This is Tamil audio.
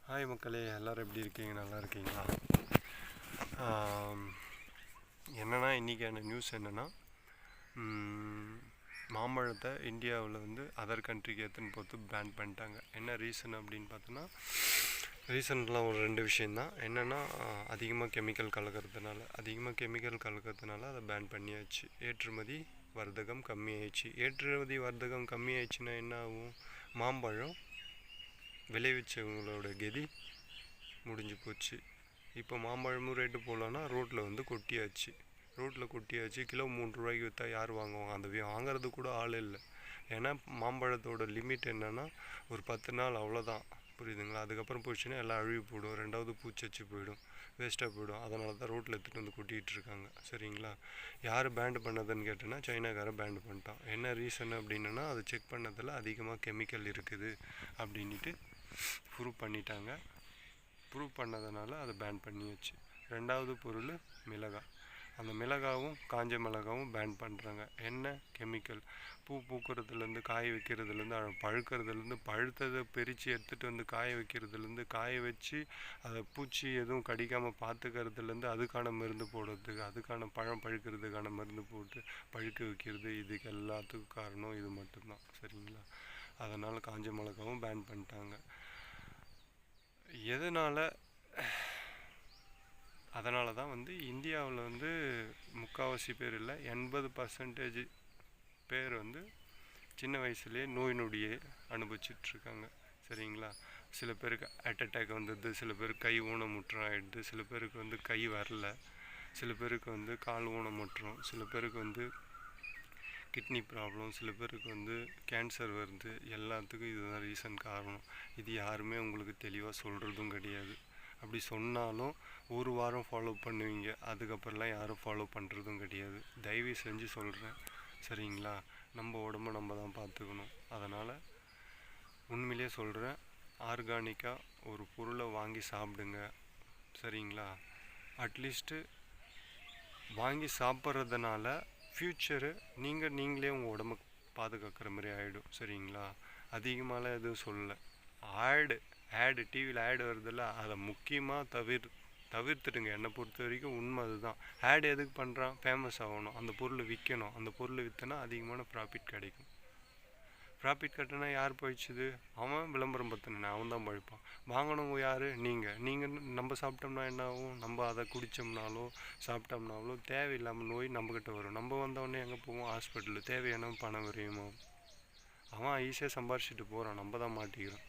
ஹாய் மக்களே, எல்லோரும் எப்படி இருக்கீங்க? நல்லா இருக்கீங்களா? என்னென்னா இன்றைக்கான நியூஸ் என்னென்னா, மாம்பழத்தை இந்தியாவில் அதர் கண்ட்ரிக்கு எடுத்துன்னு போட்டு பேன் பண்ணிட்டாங்க. என்ன ரீசன் அப்படின்னு பார்த்தோன்னா, ரீசன்லாம் ஒரு 2 விஷயந்தான். என்னென்னா, அதிகமாக கெமிக்கல் கலக்கிறதுனால அதை பேன் பண்ணியாச்சு. ஏற்றுமதி வர்த்தகம் கம்மியாயிடுச்சு. ஏற்றுமதி வர்த்தகம் கம்மியாயிடுச்சுன்னா என்ன ஆகும்? மாம்பழம் விளைவிச்சவங்களோட கதி முடிஞ்சு போச்சு. இப்போ மாம்பழமும் ரேட்டு போகலன்னா ரோட்டில் கொட்டியாச்சு. கிலோ 3 ரூபாய்க்கு விற்றா யார் வாங்குவாங்க? அந்த வாங்குறது கூட ஆள் இல்லை. ஏன்னா மாம்பழத்தோட லிமிட் என்னென்னா ஒரு 10 நாள், அவ்வளோதான். புரியுதுங்களா? அதுக்கப்புறம் போயிடுச்சுன்னா எல்லாம் அழுகி போயிடும். 2வது பூச்சச்சு போயிடும், வேஸ்ட்டாக போயிடும். அதனால தான் ரோட்டில் எடுத்துகிட்டு கொட்டிகிட்டு இருக்காங்க. சரிங்களா? யார் பேண்டு பண்ணதுன்னு கேட்டோன்னா, சைனாக்காரன் பேண்டு பண்ணிட்டான். என்ன ரீசன் அப்படின்னா, அதை செக் பண்ணதில் அதிகமாக கெமிக்கல் இருக்குது அப்படின்ட்டு ப்ரூவ் பண்ணிட்டாங்க. ப்ரூவ் பண்ணதுனால அதை பேன் பண்ணியாச்சு. 2வது பொருள் மிளகாய். அந்த மிளகாவும் காஞ்ச மிளகாவும் பேன் பண்ணுறாங்க. என்ன கெமிக்கல்? பூ பூக்கிறதுலேருந்து, காய வைக்கிறதுலேருந்து, பழுக்கிறதுலேருந்து, பழுத்ததை பிரித்து எடுத்துகிட்டு காய வைக்கிறதுலேருந்து, காய வச்சு அதை பூச்சி எதுவும் கடிக்காமல் பார்த்துக்கிறதுலேருந்து, அதுக்கான மருந்து போடுறதுக்கு, அதுக்கான பழம் பழுக்கிறதுக்கான மருந்து போட்டு பழுக்க வைக்கிறது, இதுக்கு எல்லாத்துக்கும் காரணம் இது மட்டும்தான். சரிங்களா? அதனால் காஞ்ச மிளகாவும் பேன் பண்ணிட்டாங்க. எதனால்? அதனால தான் இந்தியாவில் முக்கால்வாசி பேர் இல்லை, 80% பேர் சின்ன வயசுலேயே நோய் நொடியை அனுபவிச்சிட்ருக்காங்க. சரிங்களா? சில பேருக்கு ஹார்ட் அட்டாக் வந்துடுது, சில பேருக்கு கை ஊனமுற்றம் ஆகிடுது, சில பேருக்கு கை வரல, சில பேருக்கு கால் ஊனமுற்றம், சில பேருக்கு கிட்னி ப்ராப்ளம், சில பேருக்கு கேன்சர் வருது. எல்லாத்துக்கும் இதுதான் ரீசன், காரணம். இது யாருமே உங்களுக்கு தெளிவாக சொல்கிறதும் கிடையாது. அப்படி சொன்னாலும் ஒரு வாரம் ஃபாலோ பண்ணுவீங்க, அதுக்கப்புறம்லாம் யாரும் ஃபாலோ பண்ணுறதும் கிடையாது. தயவு செஞ்சு சொல்கிறேன். சரிங்களா? நம்ம உடம்ப நம்ம தான் பார்த்துக்கணும். அதனால் உண்மையிலே சொல்கிறேன், ஆர்கானிக்காக ஒரு பொருளை வாங்கி சாப்பிடுங்க. சரிங்களா? அட்லீஸ்ட்டு வாங்கி சாப்பிட்றதுனால ஃப்யூச்சரு நீங்களே உங்கள் உடம்பு பாதுகாக்கிற மாதிரி ஆகிடும். சரிங்களா? அதிகமாகலாம் எதுவும் சொல்லலை. ஆடு டிவியில் ஆடு வருதில்ல, அதை முக்கியமாக தவிர்த்துடுங்க. என்னை பொறுத்த வரைக்கும் உண்மை அதுதான். ஆடு எதுக்கு பண்ணுறான்? ஃபேமஸ் ஆகணும், அந்த பொருளை விற்கணும். அந்த பொருளை விற்றனா அதிகமான ப்ராஃபிட் கிடைக்கும். ப்ராஃபிட் கட்டினா யார் பழிச்சுது? அவன் விளம்பரம் பற்றின அவன் தான் பழிப்பான். வாங்கினவங்க யார்? நீங்கள் நம்ம சாப்பிட்டோம்னா என்ன ஆகும்? நம்ம அதை குடித்தோம்னாலோ சாப்பிட்டோம்னாலோ தேவையில்லாமல் நோய் நம்மக்கிட்ட வரும். நம்ம வந்தவொடனே எங்கே போவோம்? ஹாஸ்பிட்டலு. தேவையான பணம் விரையுமோ? அவன் ஈஸியாக சம்பாரிச்சிட்டு போகிறான், நம்ம தான் மாட்டிக்கிறோம்.